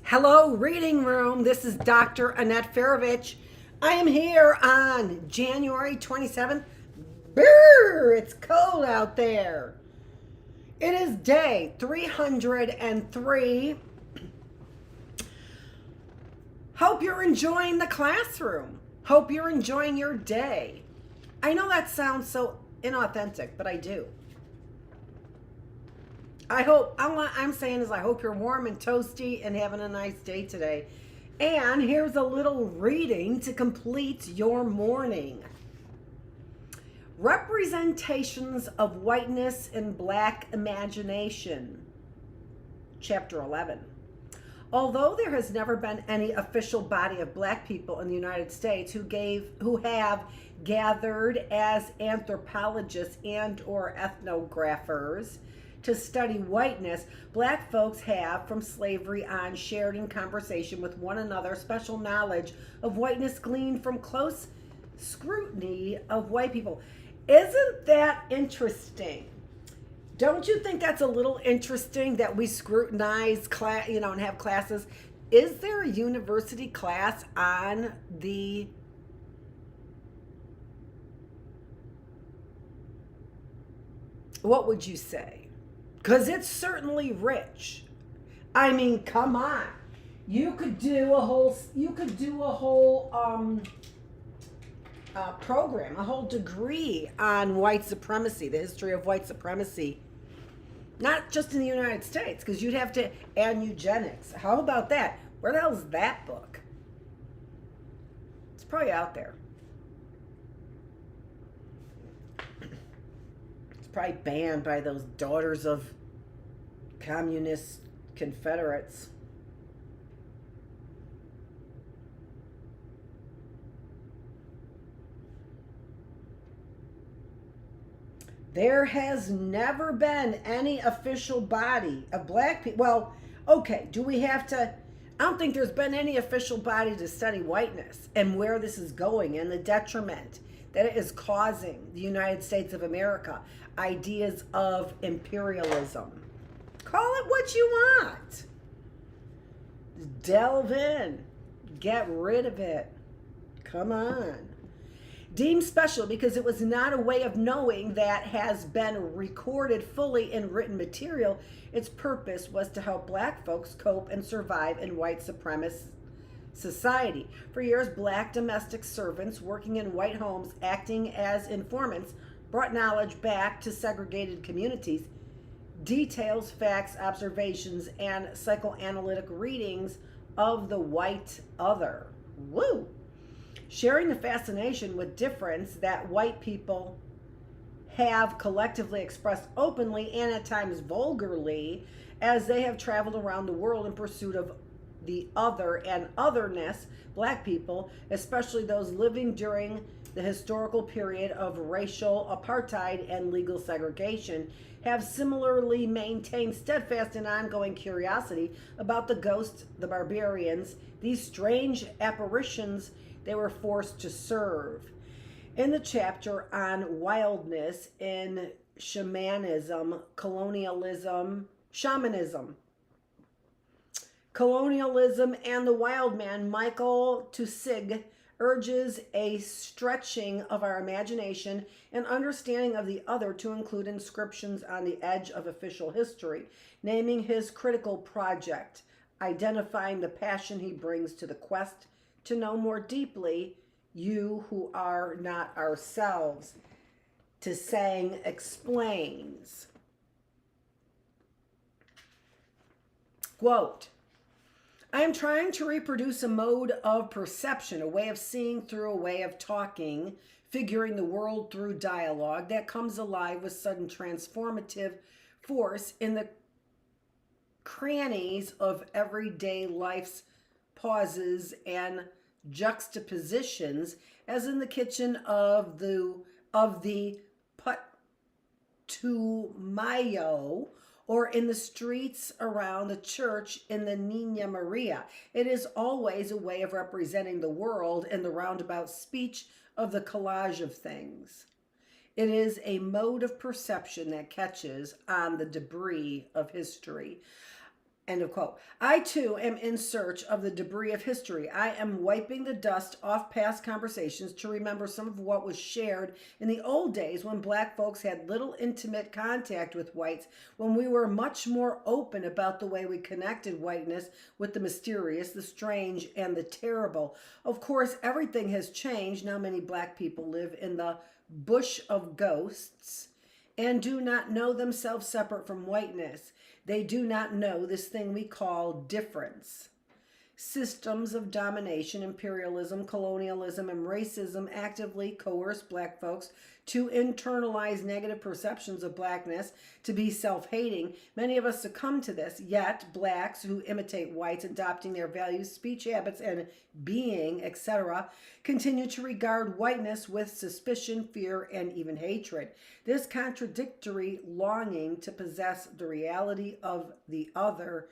Hello, Reading Room. This is Dr. Annette Feravich. I am here on January 27th. Brrr, it's cold out there. It is day 303. Hope you're enjoying the classroom. Hope you're enjoying your day. I know that sounds so inauthentic, but I do. All I'm saying is I hope you're warm and toasty and having a nice day today. And here's a little reading to complete your morning. Representations of Whiteness in Black Imagination, Chapter 11. Although there has never been any official body of Black people in the United States who have gathered as anthropologists and or ethnographers to study whiteness, Black folks have, from slavery on, shared in conversation with one another special knowledge of whiteness gleaned from close scrutiny of white people. Isn't that interesting? Don't you think that's a little interesting that we scrutinize class, and have classes? Is there a university class on what would you say? Because it's certainly rich. I mean, come on. You could do a whole program, a whole degree on white supremacy, the history of white supremacy. Not just in the United States, because you'd have to add eugenics. How about that? Where the hell is that book? It's probably out there. It's probably banned by those daughters of communist Confederates. There has never been any official body of Black people. Well, okay, do we have to? I don't think there's been any official body to study whiteness and where this is going and the detriment that it is causing the United States of America. Ideas of imperialism. Call it what you want. Delve in. Get rid of it. Come on. Deemed special because it was not a way of knowing that has been recorded fully in written material. Its purpose was to help Black folks cope and survive in white supremacist society. For years, Black domestic servants working in white homes, acting as informants, brought knowledge back to segregated communities. Details, facts, observations, and psychoanalytic readings of the white other. Woo! Sharing the fascination with difference that white people have collectively expressed openly and at times vulgarly as they have traveled around the world in pursuit of the other and otherness. Black people, especially those living during the historical period of racial apartheid and legal segregation, have similarly maintained steadfast and ongoing curiosity about the ghosts, the barbarians, these strange apparitions they were forced to serve. In the chapter on wildness in shamanism, colonialism, and the wild man, Michael Tusig urges a stretching of our imagination and understanding of the other to include inscriptions on the edge of official history, naming his critical project, identifying the passion he brings to the quest to know more deeply you who are not ourselves. Tusig explains, quote, I am trying to reproduce a mode of perception, a way of seeing through, a way of talking, figuring the world through dialogue that comes alive with sudden transformative force in the crannies of everyday life's pauses and juxtapositions, as in the kitchen of the Putumayo, or in the streets around the church in the Nina Maria. It is always a way of representing the world in the roundabout speech of the collage of things. It is a mode of perception that catches on the debris of history. End of quote. I too am in search of the debris of history. I am wiping the dust off past conversations to remember some of what was shared in the old days when black folks had little intimate contact with whites, when we were much more open about the way we connected whiteness with the mysterious, the strange, and the terrible. Of course, everything has changed. Now many black people live in the bush of ghosts and do not know themselves separate from whiteness. They do not know this thing we call difference. Systems of domination, imperialism, colonialism, and racism actively coerce black folks to internalize negative perceptions of blackness, to be self-hating. Many of us succumb to this, yet blacks who imitate whites, adopting their values, speech habits, and being, etc., continue to regard whiteness with suspicion, fear, and even hatred. This contradictory longing to possess the reality of the other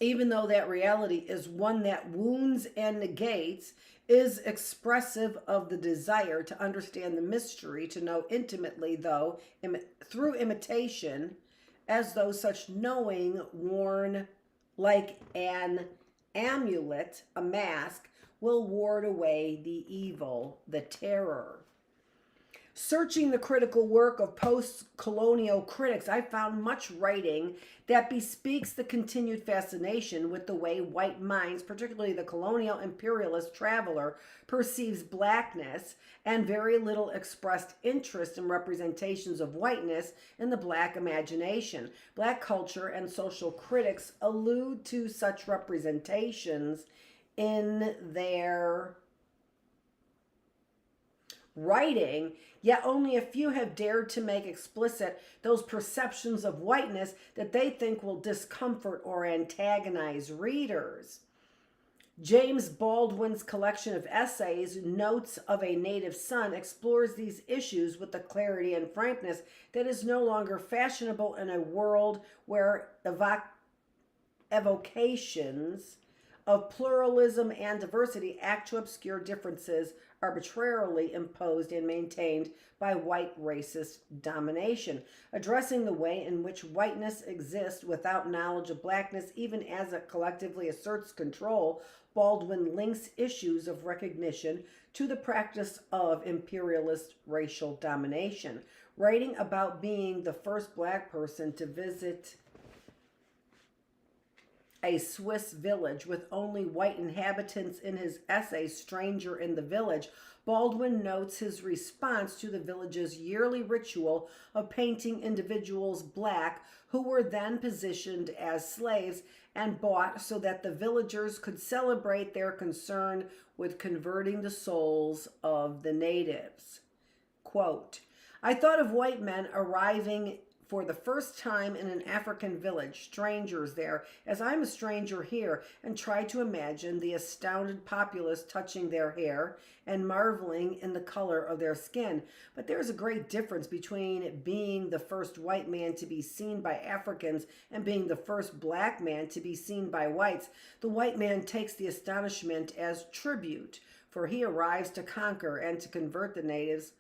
even though that reality is one that wounds and negates, is expressive of the desire to understand the mystery, to know intimately, though, through imitation, as though such knowing, worn like an amulet, a mask, will ward away the evil, the terror. Searching the critical work of post-colonial critics, I found much writing that bespeaks the continued fascination with the way white minds, particularly the colonial imperialist traveler, perceives blackness, and very little expressed interest in representations of whiteness in the black imagination. Black culture and social critics allude to such representations in their writing, yet only a few have dared to make explicit those perceptions of whiteness that they think will discomfort or antagonize readers. James Baldwin's collection of essays, Notes of a Native Son, explores these issues with the clarity and frankness that is no longer fashionable in a world where evocations of pluralism and diversity act to obscure differences arbitrarily imposed and maintained by white racist domination. Addressing the way in which whiteness exists without knowledge of blackness, even as it collectively asserts control, Baldwin links issues of recognition to the practice of imperialist racial domination. Writing about being the first black person to visit a Swiss village with only white inhabitants in his essay, Stranger in the Village, Baldwin notes his response to the village's yearly ritual of painting individuals black who were then positioned as slaves and bought so that the villagers could celebrate their concern with converting the souls of the natives. Quote, I thought of white men arriving for the first time in an African village, strangers there, as I'm a stranger here, and try to imagine the astounded populace touching their hair and marveling in the color of their skin. But there's a great difference between being the first white man to be seen by Africans and being the first black man to be seen by whites. The white man takes the astonishment as tribute, for he arrives to conquer and to convert the natives,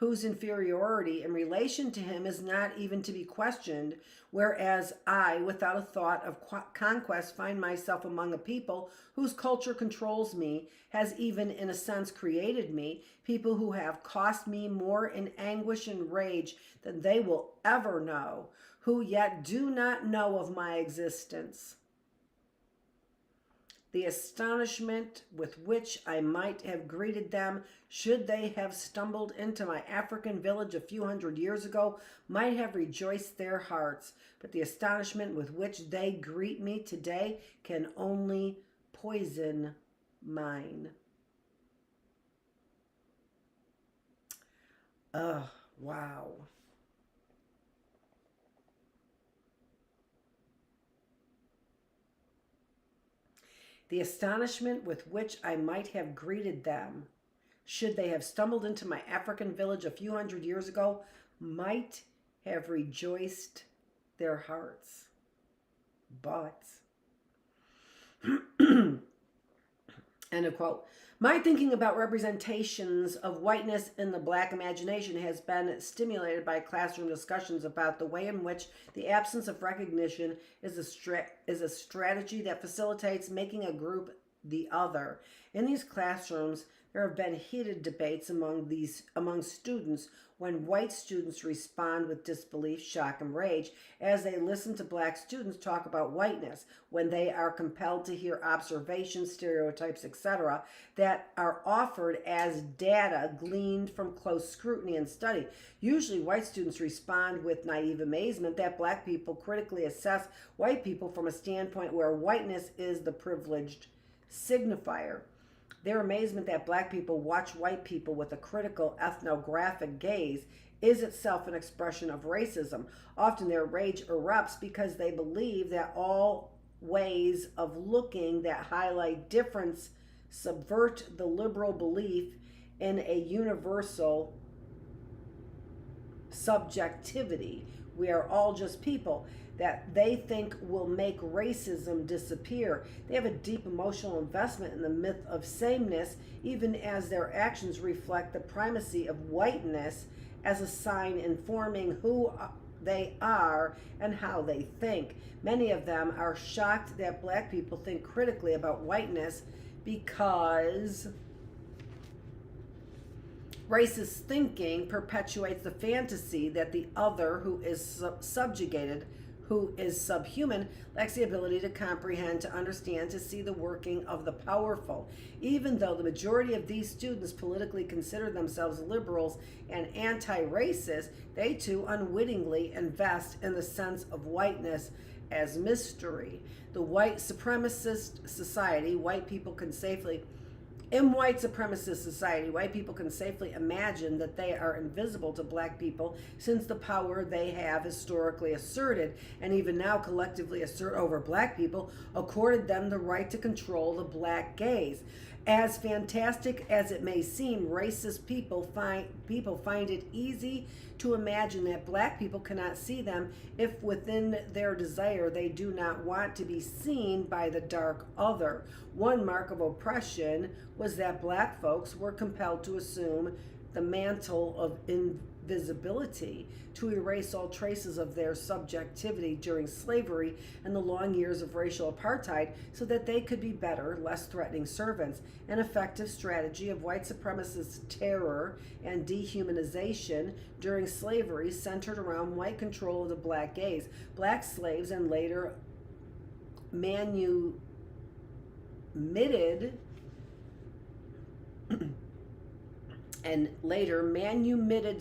whose inferiority in relation to him is not even to be questioned, whereas I, without a thought of conquest, find myself among a people whose culture controls me, has even in a sense created me, people who have cost me more in anguish and rage than they will ever know, who yet do not know of my existence. The astonishment with which I might have greeted them, should they have stumbled into my African village a few hundred years ago, might have rejoiced their hearts. But the astonishment with which they greet me today can only poison mine. Wow. The astonishment with which I might have greeted them, should they have stumbled into my African village a few hundred years ago, might have rejoiced their hearts. But End of quote. My thinking about representations of whiteness in the Black imagination has been stimulated by classroom discussions about the way in which the absence of recognition is a strategy that facilitates making a group the other. In these classrooms, there have been heated debates among students when white students respond with disbelief, shock, and rage as they listen to Black students talk about whiteness, when they are compelled to hear observations, stereotypes, etc., that are offered as data gleaned from close scrutiny and study. Usually, white students respond with naive amazement that Black people critically assess white people from a standpoint where whiteness is the privileged signifier. Their amazement that Black people watch white people with a critical ethnographic gaze is itself an expression of racism. Often their rage erupts because they believe that all ways of looking that highlight difference subvert the liberal belief in a universal subjectivity. We are all just people, that they think will make racism disappear. They have a deep emotional investment in the myth of sameness, even as their actions reflect the primacy of whiteness as a sign informing who they are and how they think. Many of them are shocked that Black people think critically about whiteness because racist thinking perpetuates the fantasy that the other, who is subjugated, who is subhuman, lacks the ability to comprehend, to understand, to see the working of the powerful. Even though the majority of these students politically consider themselves liberals and anti-racist, they too unwittingly invest in the sense of whiteness as mystery. The white supremacist society, white people can safely imagine that they are invisible to Black people, since the power they have historically asserted, and even now collectively assert over Black people, accorded them the right to control the Black gaze. As fantastic as it may seem, racist people find it easy to imagine that Black people cannot see them if within their desire they do not want to be seen by the dark other. One mark of oppression was that Black folks were compelled to assume the mantle of invisibility, to erase all traces of their subjectivity during slavery and the long years of racial apartheid, so that they could be better, less threatening servants. An effective strategy of white supremacist terror and dehumanization during slavery centered around white control of the Black gaze. Black slaves and later manumitted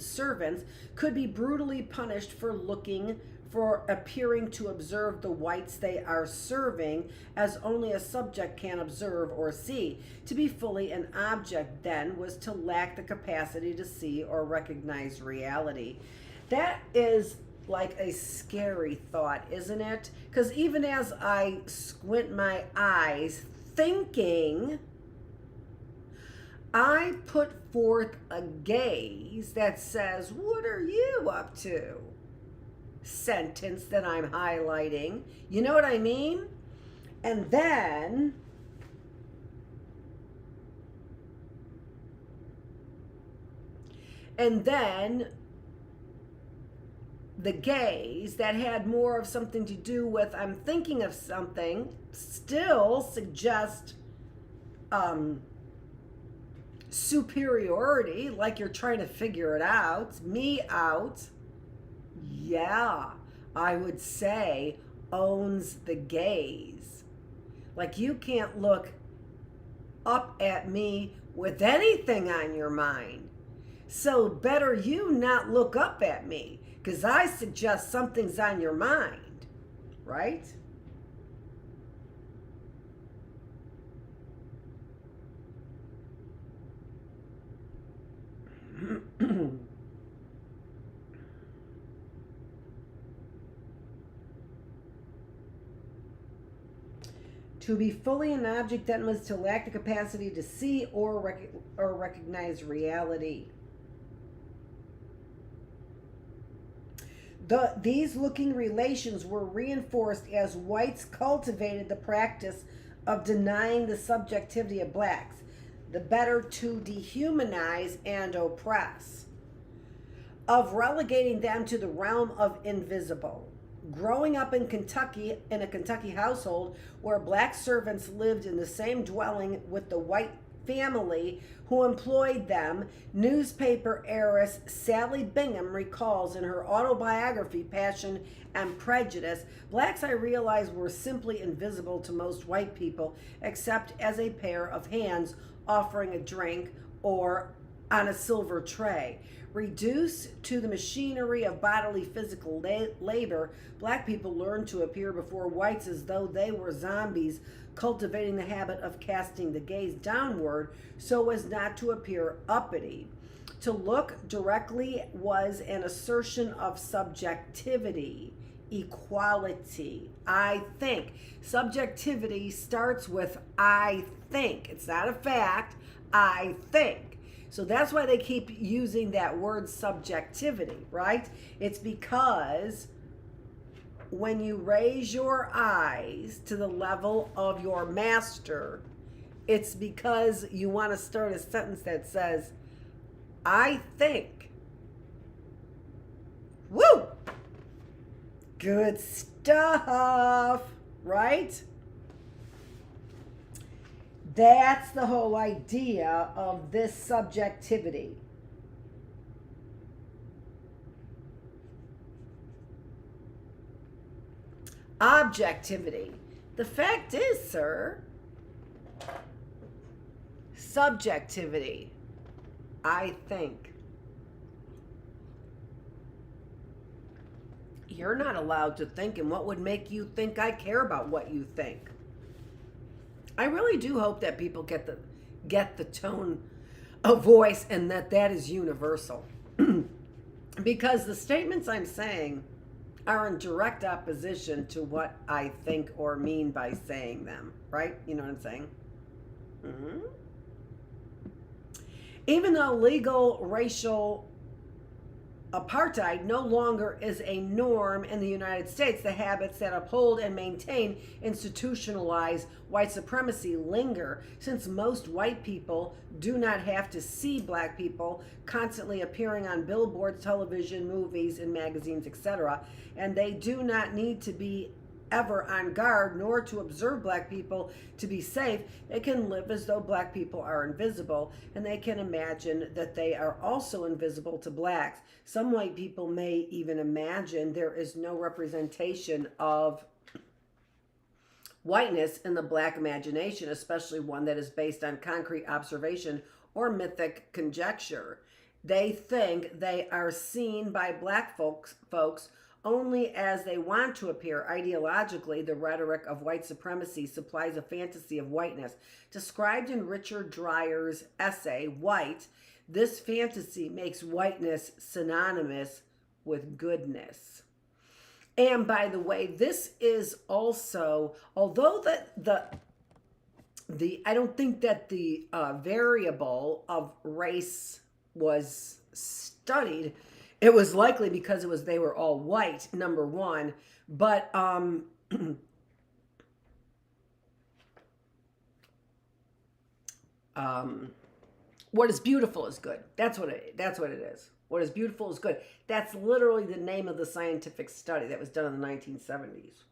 servants could be brutally punished for appearing to observe the whites they are serving as only a subject can observe or see. To be fully an object, then, was to lack the capacity to see or recognize reality. That is like a scary thought, isn't it? Because even as I squint my eyes thinking, I put forth a gaze that says, "What are you up to?" Sentence that I'm highlighting. You know what I mean? And then the gaze that had more of something to do with I'm thinking of something still suggests superiority, like you're trying to figure it out, me out. Yeah, I would say owns the gaze. Like you can't look up at me with anything on your mind. So better you not look up at me, because I suggest something's on your mind, right? To be fully an object, then, was to lack the capacity to see or recognize reality. These looking relations were reinforced as whites cultivated the practice of denying the subjectivity of blacks, the better to dehumanize and oppress, of relegating them to the realm of invisible. Growing up in Kentucky, in a Kentucky household where black servants lived in the same dwelling with the white family who employed them, newspaper heiress Sally Bingham recalls in her autobiography, Passion and Prejudice, blacks, I realized, were simply invisible to most white people, except as a pair of hands offering a drink or on a silver tray. Reduced to the machinery of bodily physical labor, black people learned to appear before whites as though they were zombies, cultivating the habit of casting the gaze downward so as not to appear uppity. To look directly was an assertion of subjectivity, equality. I think. Subjectivity starts with I think. It's not a fact. I think. So that's why they keep using that word subjectivity, right? It's because when you raise your eyes to the level of your master, it's because you want to start a sentence that says, I think. Woo! Good stuff, right? That's the whole idea of this subjectivity. Objectivity. The fact is, sir, subjectivity, I think. You're not allowed to think, and what would make you think I care about what you think? I really do hope that people get the tone of voice and that is universal. Because the statements I'm saying are in direct opposition to what I think or mean by saying them, right? You know what I'm saying? Mm-hmm. Even though legal racial apartheid no longer is a norm in the United States, the habits that uphold and maintain institutionalized white supremacy linger, since most white people do not have to see black people constantly appearing on billboards, television, movies, and magazines, etc., and they do not need to be ever on guard nor to observe black people to be safe. They can live as though black people are invisible, and they can imagine that they are also invisible to blacks. Some white people may even imagine there is no representation of whiteness in the black imagination, especially one that is based on concrete observation or mythic conjecture. They think they are seen by black folks only as they want to appear. Ideologically, the rhetoric of white supremacy supplies a fantasy of whiteness. Described in Richard Dreyer's essay, White, this fantasy makes whiteness synonymous with goodness. And by the way, this is also, although the I don't think that the variable of race was studied. It was likely because they were all white, number one. But what is beautiful is good. That's what it is. What is beautiful is good. That's literally the name of the scientific study that was done in the 1970s.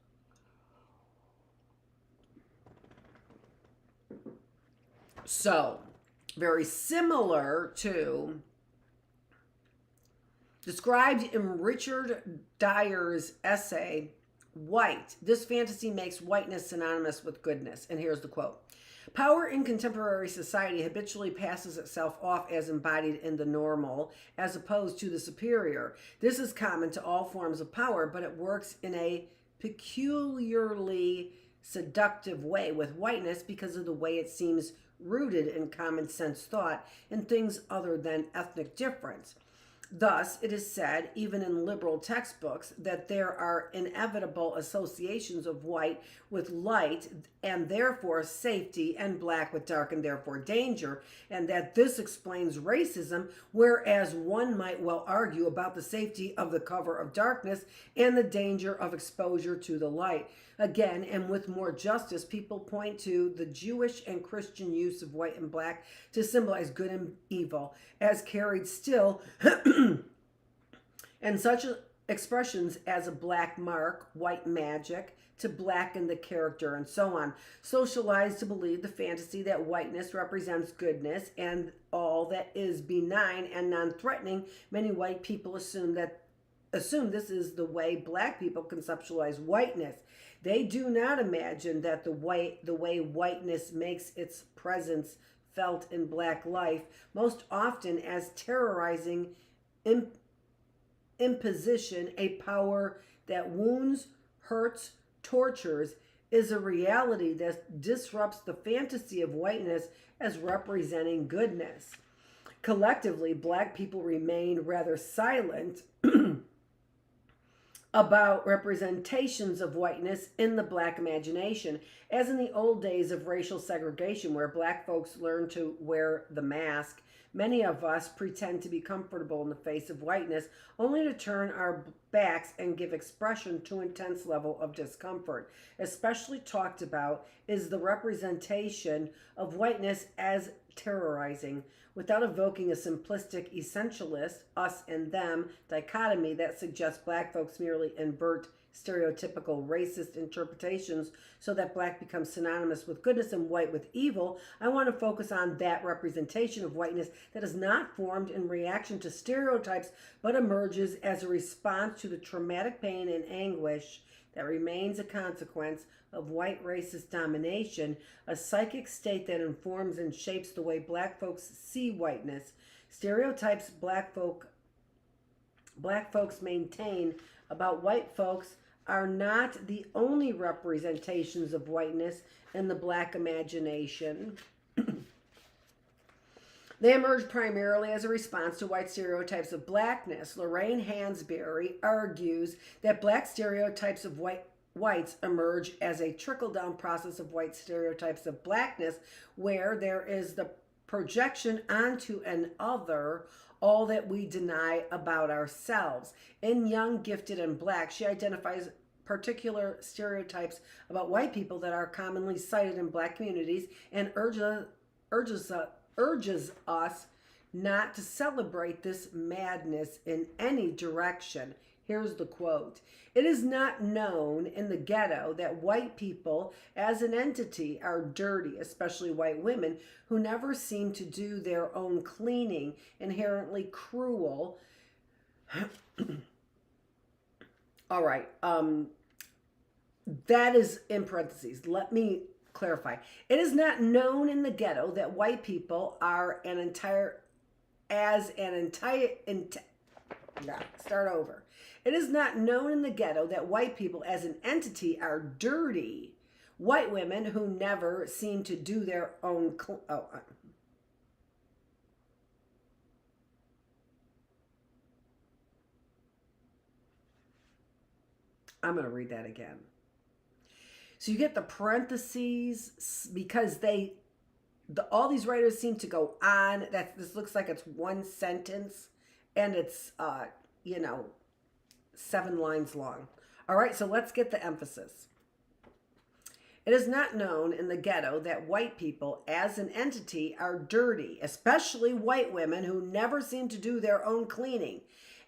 So, very similar to described in Richard Dyer's essay, White, this fantasy makes whiteness synonymous with goodness. And here's the quote. Power in contemporary society habitually passes itself off as embodied in the normal, as opposed to the superior. This is common to all forms of power, but it works in a peculiarly seductive way with whiteness because of the way it seems rooted in common sense thought and things other than ethnic difference. Thus, it is said, even in liberal textbooks, that there are inevitable associations of white with light and therefore safety, and black with dark and therefore danger, and that this explains racism, whereas one might well argue about the safety of the cover of darkness and the danger of exposure to the light. Again, and with more justice, people point to the Jewish and Christian use of white and black to symbolize good and evil, as carried still and such expressions as a black mark, white magic, to blacken the character, and so on. Socialized to believe the fantasy that whiteness represents goodness and all that is benign and non-threatening, many white people assume this is the way black people conceptualize whiteness. They do not imagine that the way whiteness makes its presence felt in black life, most often as terrorizing imposition, a power that wounds, hurts, tortures, is a reality that disrupts the fantasy of whiteness as representing goodness. Collectively, black people remain rather silent about representations of whiteness in the black imagination, as in the old days of racial segregation where black folks learned to wear the mask. Many of us pretend to be comfortable in the face of whiteness, only to turn our backs and give expression to intense level of discomfort. Especially talked about is the representation of whiteness as terrorizing, without evoking a simplistic essentialist, us and them dichotomy that suggests black folks merely invert stereotypical racist interpretations so that black becomes synonymous with goodness and white with evil. I want to focus on that representation of whiteness that is not formed in reaction to stereotypes, but emerges as a response to the traumatic pain and anguish that remains a consequence of white racist domination, a psychic state that informs and shapes the way black folks see whiteness. Stereotypes black folks maintain about white folks are not the only representations of whiteness in the black imagination. They emerge primarily as a response to white stereotypes of blackness. Lorraine Hansberry argues that black stereotypes of whites emerge as a trickle-down process of white stereotypes of blackness, where there is the projection onto an other all that we deny about ourselves. In Young, Gifted, and Black, she identifies particular stereotypes about white people that are commonly cited in black communities and urges us not to celebrate this madness in any direction. Here's the quote. It is not known in the ghetto that white people as an entity are dirty, especially white women who never seem to do their own cleaning, inherently cruel. All right. That is in parentheses. Let me clarify. It is not known in the ghetto that white people are start over. It is not known in the ghetto that white people as an entity are dirty. White women who never seem to do their own I'm going to read that again. So you get the parentheses because all these writers seem to go on. This looks like it's one sentence and it's 7 lines long. All right, so let's get the emphasis. It is not known in the ghetto that white people as an entity are dirty, especially white women who never seem to do their own cleaning.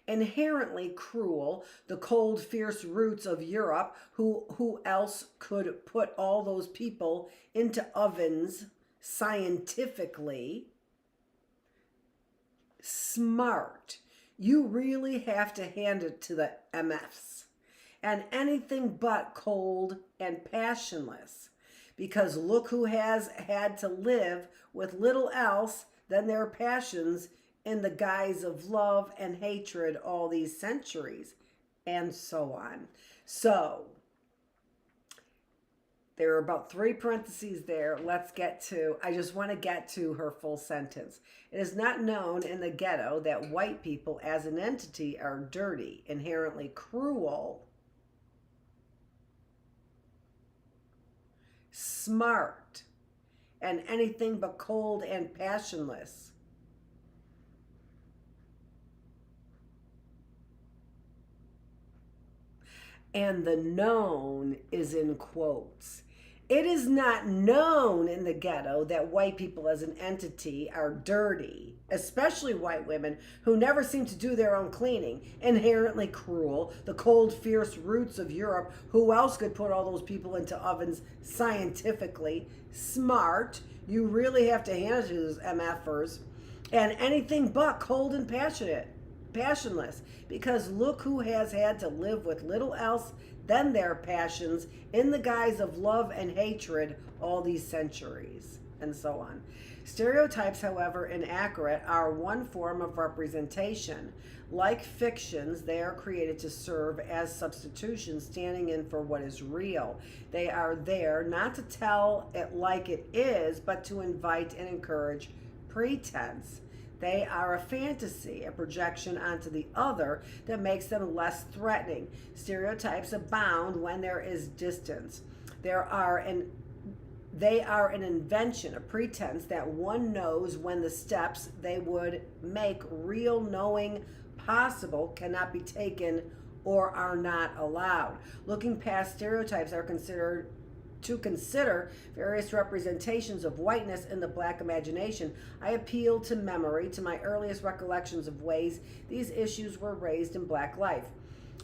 Inherently cruel, the cold, fierce roots of Europe, who else could put all those people into ovens scientifically? Smart. You really have to hand it to the MFs. And anything but cold and passionless. Because look who has had to live with little else than their passions in the guise of love and hatred all these centuries, and so on. So, there are about 3 parentheses there. I just want to get to her full sentence. It is not known in the ghetto that white people as an entity are dirty, inherently cruel, smart, and anything but cold and passionless. And the known is in quotes. It is not known in the ghetto that white people as an entity are dirty, especially white women who never seem to do their own cleaning, inherently cruel, the cold, fierce roots of Europe. Who else could put all those people into ovens scientifically? Smart. You really have to hand it to those MFers. And anything but cold and passionless, because look who has had to live with little else than their passions in the guise of love and hatred all these centuries, and so on. Stereotypes, however inaccurate, are one form of representation. Like fictions, they are created to serve as substitutions, standing in for what is real. They are there not to tell it like it is, but to invite and encourage pretense. They are a fantasy, a projection onto the other that makes them less threatening. Stereotypes abound when there is distance. They are an invention, a pretense that one knows when the steps they would make real knowing possible cannot be taken or are not allowed. Looking past stereotypes are consider various representations of whiteness in the black imagination. I appeal to memory, to my earliest recollections of ways these issues were raised in black life.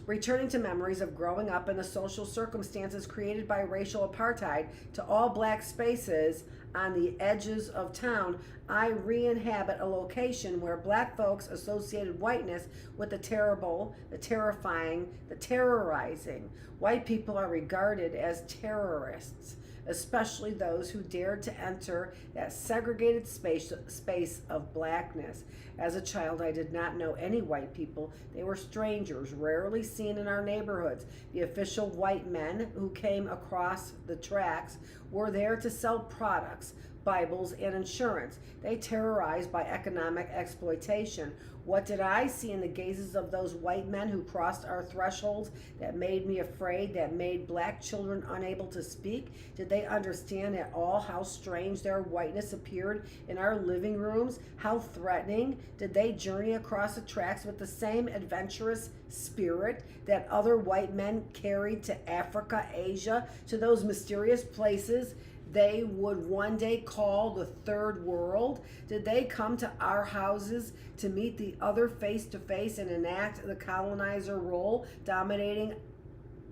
Returning to memories of growing up in the social circumstances created by racial apartheid, to all black spaces on the edges of town, I re-inhabit a location where black folks associated whiteness with the terrible, the terrifying, the terrorizing. White people are regarded as terrorists, especially those who dared to enter that segregated space of blackness. As a child, I did not know any white people. They were strangers, rarely seen in our neighborhoods. The official white men who came across the tracks were there to sell products, Bibles, and insurance. They terrorized by economic exploitation. What did I see in the gazes of those white men who crossed our thresholds that made me afraid, that made black children unable to speak? Did they understand at all how strange their whiteness appeared in our living rooms? How threatening? Did they journey across the tracks with the same adventurous spirit that other white men carried to Africa, Asia, to those mysterious places they would one day call the third world? Did they come to our houses to meet the other face to face and enact the colonizer role, dominating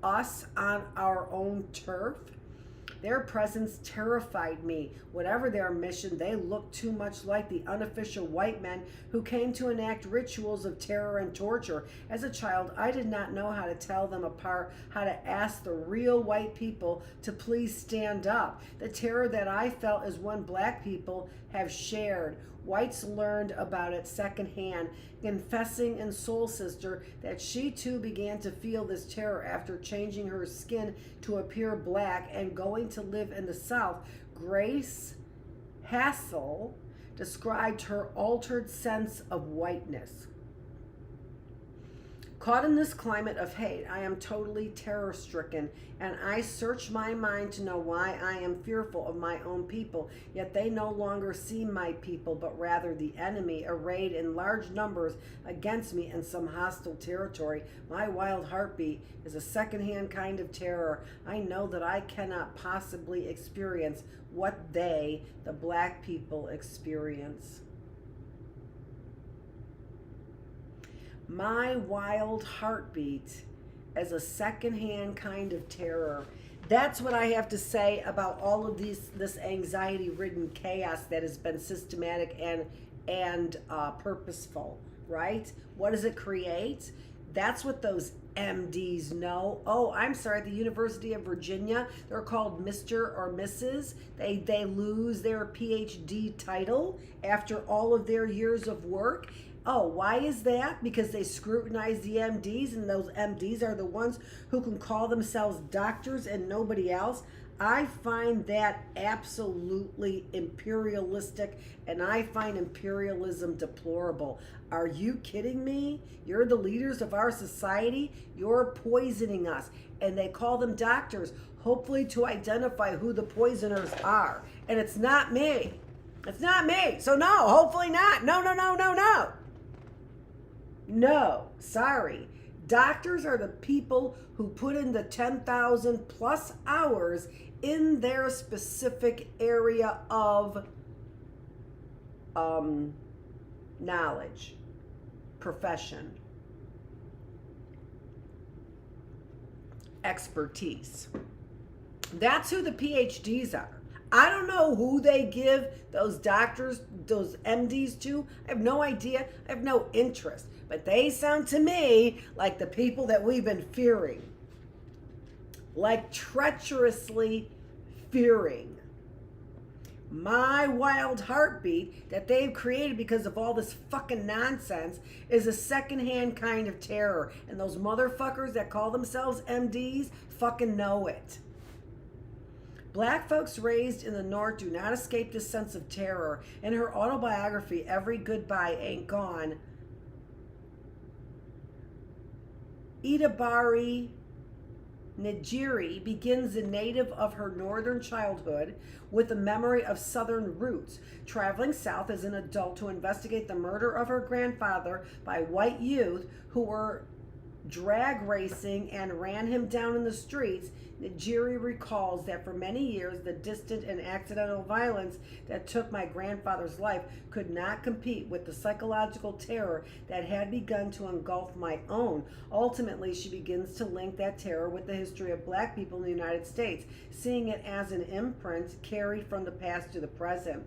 us on our own turf? Their presence terrified me. Whatever their mission, they looked too much like the unofficial white men who came to enact rituals of terror and torture. As a child, I did not know how to tell them apart, how to ask the real white people to please stand up. The terror that I felt is one black people have shared. Whites learned about it secondhand, confessing in Soul Sister that she too began to feel this terror after changing her skin to appear black and going to live in the South. Grace Hassel described her altered sense of whiteness. Caught in this climate of hate, I am totally terror-stricken, and I search my mind to know why I am fearful of my own people, yet they no longer see my people, but rather the enemy, arrayed in large numbers against me in some hostile territory. My wild heartbeat is a secondhand kind of terror. I know that I cannot possibly experience what they, the black people, experience. My wild heartbeat as a secondhand kind of terror. That's what I have to say about all of this anxiety-ridden chaos that has been systematic and purposeful, right? What does it create? That's what those MDs know. Oh, I'm sorry, at the University of Virginia, they're called Mr. or Mrs. They lose their PhD title after all of their years of work. Oh, why is that? Because they scrutinize the MDs, and those MDs are the ones who can call themselves doctors and nobody else. I find that absolutely imperialistic, and I find imperialism deplorable. Are you kidding me? You're the leaders of our society. You're poisoning us. And they call them doctors, hopefully to identify who the poisoners are. And it's not me. It's not me. So no, hopefully not. No. No, sorry. Doctors are the people who put in the 10,000 plus hours in their specific area of knowledge, profession, expertise. That's who the PhDs are. I don't know who they give those doctors, those MDs to. I have no idea. I have no interest. But they sound to me like the people that we've been fearing. Like treacherously fearing. My wild heartbeat that they've created because of all this fucking nonsense is a secondhand kind of terror. And those motherfuckers that call themselves MDs fucking know it. Black folks raised in the North do not escape this sense of terror. In her autobiography, Every Goodbye Ain't Gone, Idabari Njeri begins the native of her northern childhood with a memory of southern roots, traveling south as an adult to investigate the murder of her grandfather by white youth who were drag racing and ran him down in the streets. Njeri recalls that for many years, the distant and accidental violence that took my grandfather's life could not compete with the psychological terror that had begun to engulf my own. Ultimately, she begins to link that terror with the history of Black people in the United States, seeing it as an imprint carried from the past to the present.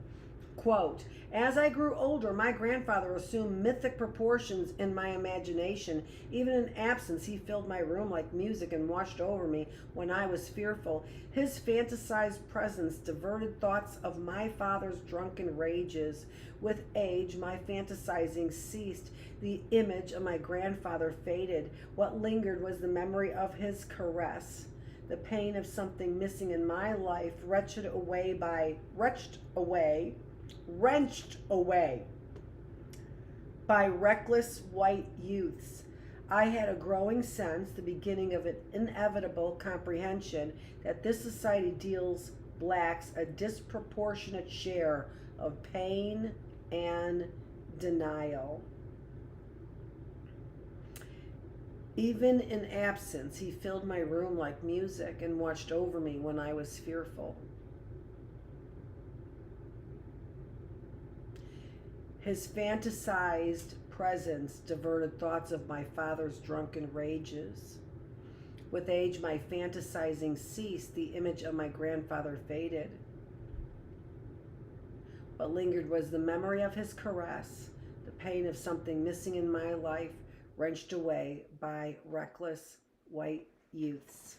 Quote, as I grew older, my grandfather assumed mythic proportions in my imagination. Even in absence, he filled my room like music and watched over me when I was fearful. His fantasized presence diverted thoughts of my father's drunken rages. With age, my fantasizing ceased. The image of my grandfather faded. What lingered was the memory of his caress. The pain of something missing in my life, wrenched away by reckless white youths. I had a growing sense, the beginning of an inevitable comprehension, that this society deals blacks a disproportionate share of pain and denial. Even in absence, he filled my room like music and watched over me when I was fearful. His fantasized presence diverted thoughts of my father's drunken rages. With age, my fantasizing ceased. The image of my grandfather faded. What lingered was the memory of his caress, the pain of something missing in my life, wrenched away by reckless white youths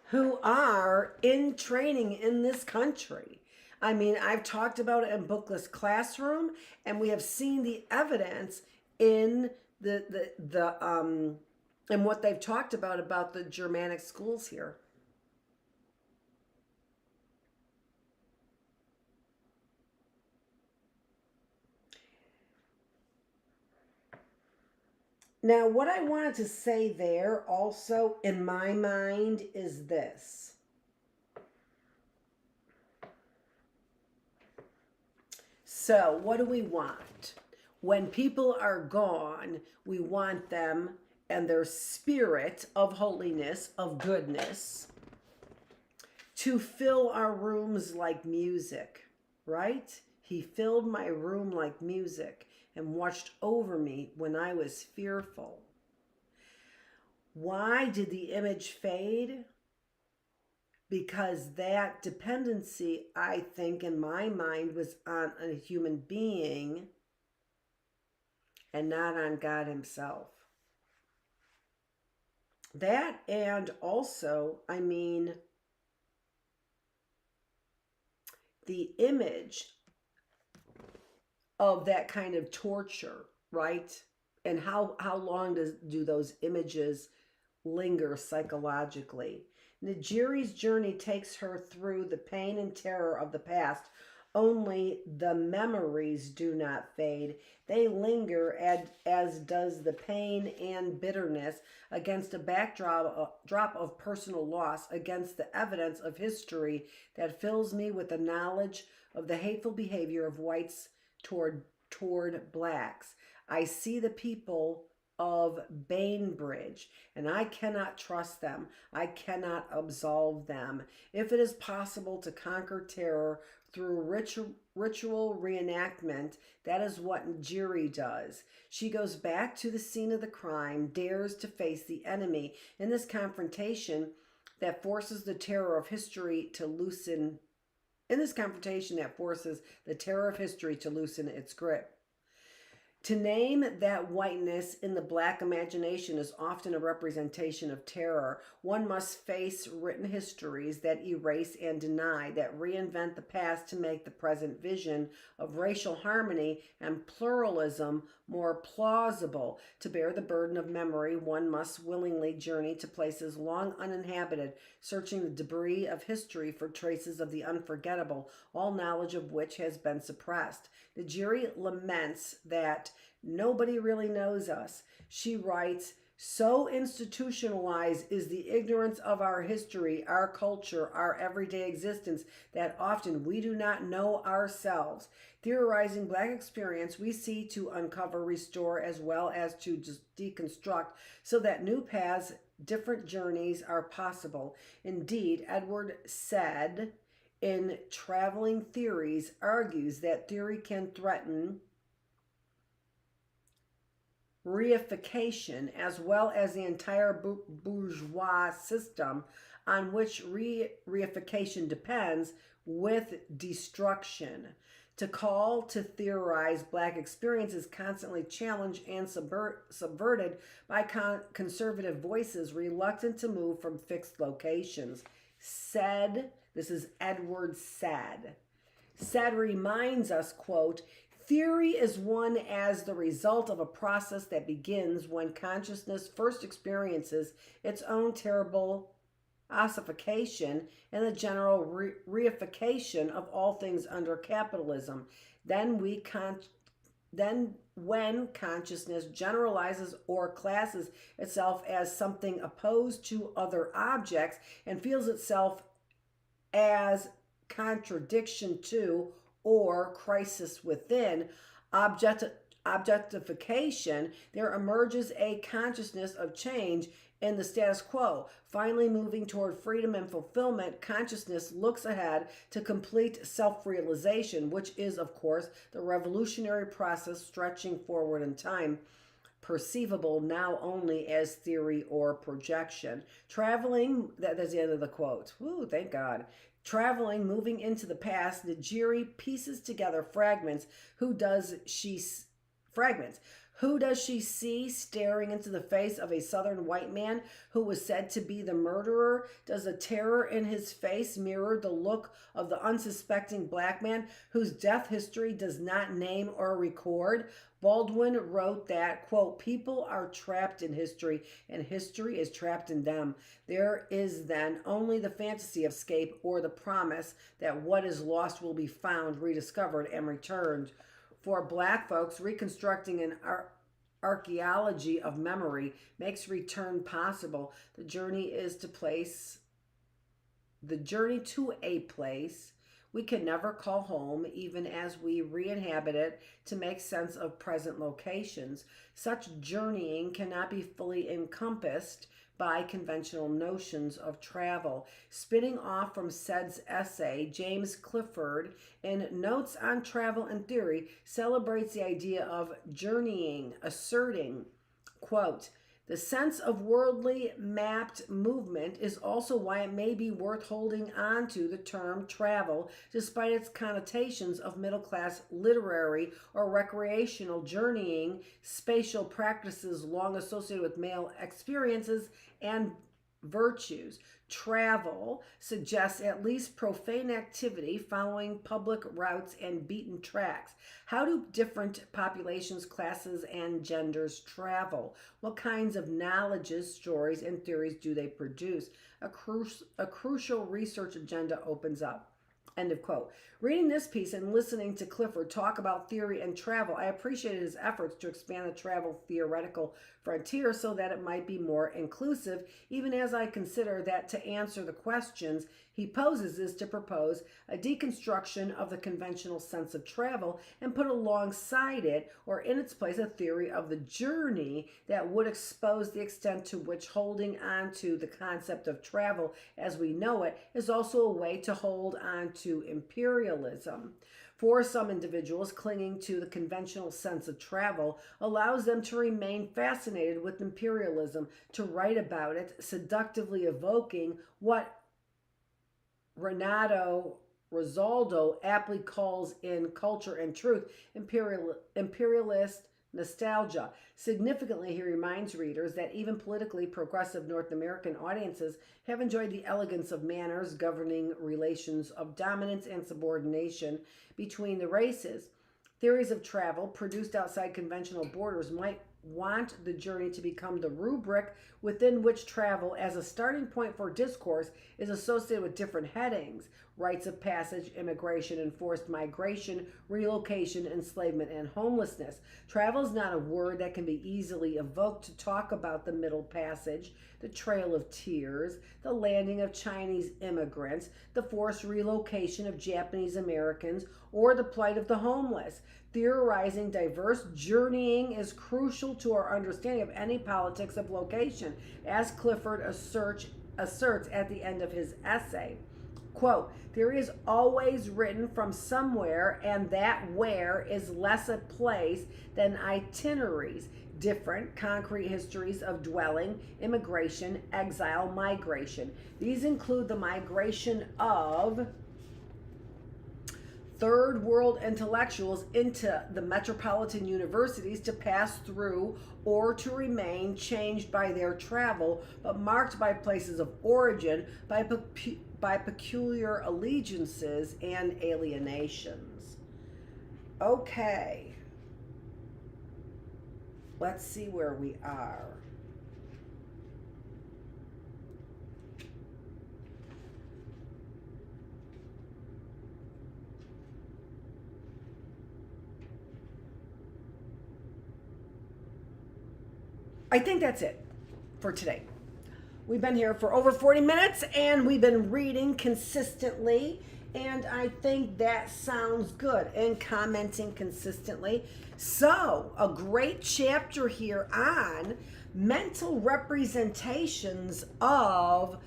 who are in training in this country. I mean, I've talked about it in Bookless Classroom, and we have seen the evidence in and what they've talked about the Germanic schools here. Now, what I wanted to say there also in my mind is this. So, what do we want? When people are gone, we want them and their spirit of holiness, of goodness, to fill our rooms like music, right? He filled my room like music and watched over me when I was fearful. Why did the image fade? Because that dependency, I think, in my mind, was on a human being and not on God himself. That, and also, I mean, the image of that kind of torture, right? And how long do those images linger psychologically? Njeri's journey takes her through the pain and terror of the past. Only the memories do not fade. They linger, as does the pain and bitterness, against a backdrop of personal loss, against the evidence of history that fills me with the knowledge of the hateful behavior of whites toward blacks. I see the people of Bainbridge, and I cannot trust them. I cannot absolve them. If it is possible to conquer terror through ritual reenactment, that is what Jiri does. She goes back to the scene of the crime, dares to face the enemy in this confrontation that forces the terror of history to loosen. In this confrontation that forces the terror of history to loosen its grip. To name that whiteness in the Black imagination is often a representation of terror. One must face written histories that erase and deny, that reinvent the past to make the present vision of racial harmony and pluralism more plausible. To bear the burden of memory, one must willingly journey to places long uninhabited, searching the debris of history for traces of the unforgettable, all knowledge of which has been suppressed. The jury laments that nobody really knows us. She writes, so institutionalized is the ignorance of our history, our culture, our everyday existence, that often we do not know ourselves. Theorizing Black experience, we see to uncover, restore, as well as to deconstruct, so that new paths, different journeys are possible. Indeed, Edward Said, in Traveling Theories, argues that theory can threaten reification as well as the entire bourgeois system on which reification depends, with destruction. To call to theorize Black experience is constantly challenged and subverted by conservative voices reluctant to move from fixed locations. Said, this is Edward Said. Said reminds us, quote, theory is one as the result of a process that begins when consciousness first experiences its own terrible ossification and the general reification of all things under capitalism. Then when consciousness generalizes or classes itself as something opposed to other objects and feels itself as contradiction to or crisis within objectification, there emerges a consciousness of change in the status quo. Finally moving toward freedom and fulfillment, consciousness looks ahead to complete self-realization, which is, of course, the revolutionary process stretching forward in time, perceivable now only as theory or projection. Traveling, that's the end of the quote. Woo, thank God. Traveling, moving into the past, Najiri pieces together fragments. Who does she see staring into the face of a Southern white man who was said to be the murderer? Does the terror in his face mirror the look of the unsuspecting Black man whose death history does not name or record? Baldwin wrote that, quote, people are trapped in history and history is trapped in them. There is then only the fantasy of escape or the promise that what is lost will be found, rediscovered, and returned. For Black folks, reconstructing an archaeology of memory makes return possible. The journey to a place we can never call home, even as we re-inhabit it to make sense of present locations. Such journeying cannot be fully encompassed by conventional notions of travel. Spinning off from Said's essay, James Clifford, in Notes on Travel and Theory, celebrates the idea of journeying, asserting, quote, the sense of worldly mapped movement is also why it may be worth holding on to the term travel, despite its connotations of middle-class literary or recreational journeying, spatial practices long associated with male experiences and virtues. Travel suggests at least profane activity following public routes and beaten tracks. How do different populations, classes, and genders travel? What kinds of knowledges, stories, and theories do they produce? A crucial research agenda opens up. End of quote. Reading this piece and listening to Clifford talk about theory and travel, I appreciated his efforts to expand the travel theoretical frontier so that it might be more inclusive, even as I consider that to answer the questions he poses is to propose a deconstruction of the conventional sense of travel and put alongside it, or in its place, a theory of the journey that would expose the extent to which holding on to the concept of travel as we know it is also a way to hold on to imperialism. For some individuals, clinging to the conventional sense of travel allows them to remain fascinated with imperialism, to write about it, seductively evoking what Renato Rosaldo aptly calls in Culture and Truth imperialist nostalgia. Significantly, he reminds readers that even politically progressive North American audiences have enjoyed the elegance of manners governing relations of dominance and subordination between the races. Theories of travel produced outside conventional borders might want the journey to become the rubric within which travel as a starting point for discourse is associated with different headings: rites of passage, immigration, enforced migration, relocation, enslavement, and homelessness. Travel is not a word that can be easily evoked to talk about the Middle Passage, the Trail of Tears, the landing of Chinese immigrants, the forced relocation of Japanese Americans, or the plight of the homeless. Theorizing diverse journeying is crucial to our understanding of any politics of location, as Clifford asserts at the end of his essay. Quote, "Theory is always written from somewhere, and that where is less a place than itineraries, different concrete histories of dwelling, immigration, exile, migration. These include the migration of third world intellectuals into the metropolitan universities to pass through or to remain, changed by their travel, but marked by places of origin, by peculiar allegiances and alienations." Okay. Let's see where we are. I think that's it for today. We've been here for over 40 minutes and we've been reading consistently, and I think that sounds good, and commenting consistently. So, a great chapter here on mental representations of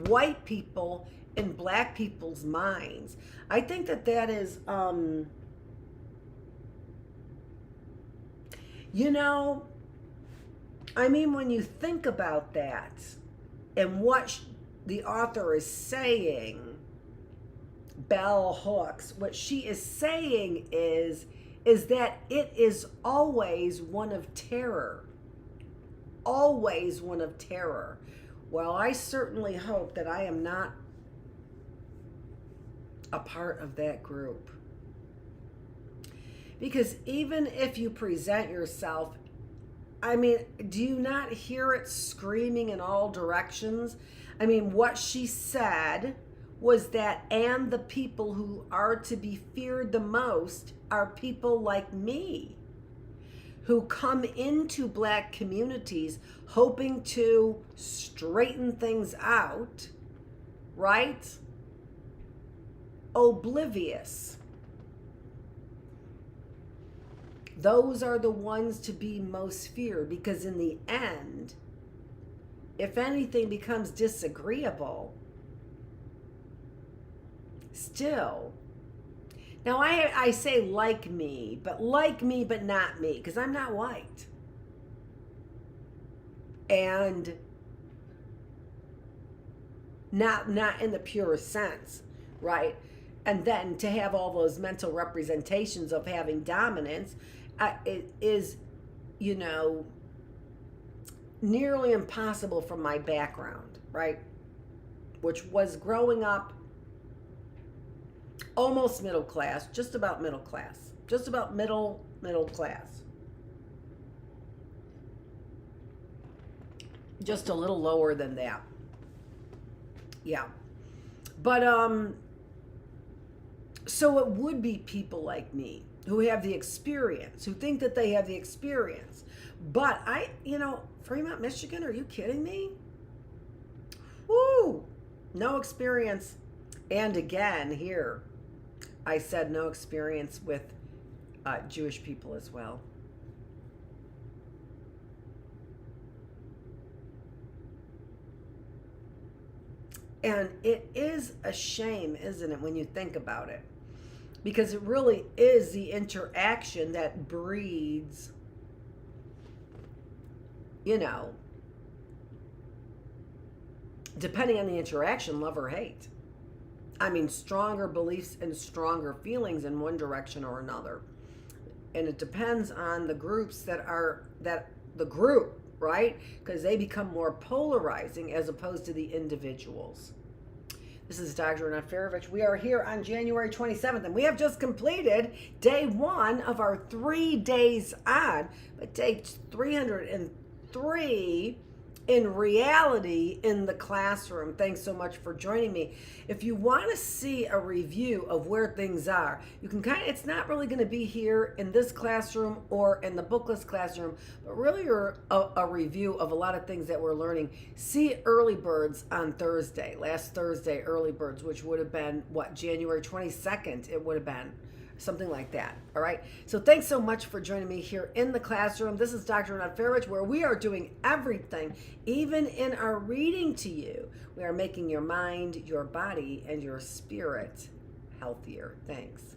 white people in black people's minds. I think that is, when you think about that and what the author is saying, Bell Hooks, what she is saying is that it is always one of terror. Always one of terror. Well, I certainly hope that I am not a part of that group. Because even if you present yourself, do you not hear it screaming in all directions? What she said was that, and the people who are to be feared the most are people like me, who come into black communities hoping to straighten things out, right? Oblivious. Those are the ones to be most feared, because in the end, if anything becomes disagreeable, still. Now I say like me, but not me, because I'm not white. And not in the purest sense, right? And then to have all those mental representations of having dominance, it is, nearly impossible from my background, right? Which was growing up almost middle class, just about middle class, just about middle class. Just a little lower than that. Yeah. But, so it would be people like me who have the experience, who think that they have the experience. But Fremont, Michigan, are you kidding me? Woo! No experience. And again, here, I said no experience with Jewish people as well. And it is a shame, isn't it, when you think about it? Because it really is the interaction that breeds, you know, depending on the interaction, love or hate. I mean, stronger beliefs and stronger feelings in one direction or another. And it depends on the groups the group, right? Because they become more polarizing as opposed to the individuals. This is Dr. Annette Feravich. We are here on January 27th, and we have just completed day 1 of our 3 days on, but day 303 in reality in the classroom. Thanks so much for joining me. If you want to see a review of where things are, you can it's not really going to be here in this classroom or in the Bookless classroom, but really a review of a lot of things that we're learning. See Early Birds on Thursday, last Thursday, Early Birds, which would have been, January 22nd, it would have been. Something like that. All right. So thanks so much for joining me here in the classroom. This is Dr. Annette Feravich, where we are doing everything, even in our reading to you. We are making your mind, your body, and your spirit healthier. Thanks.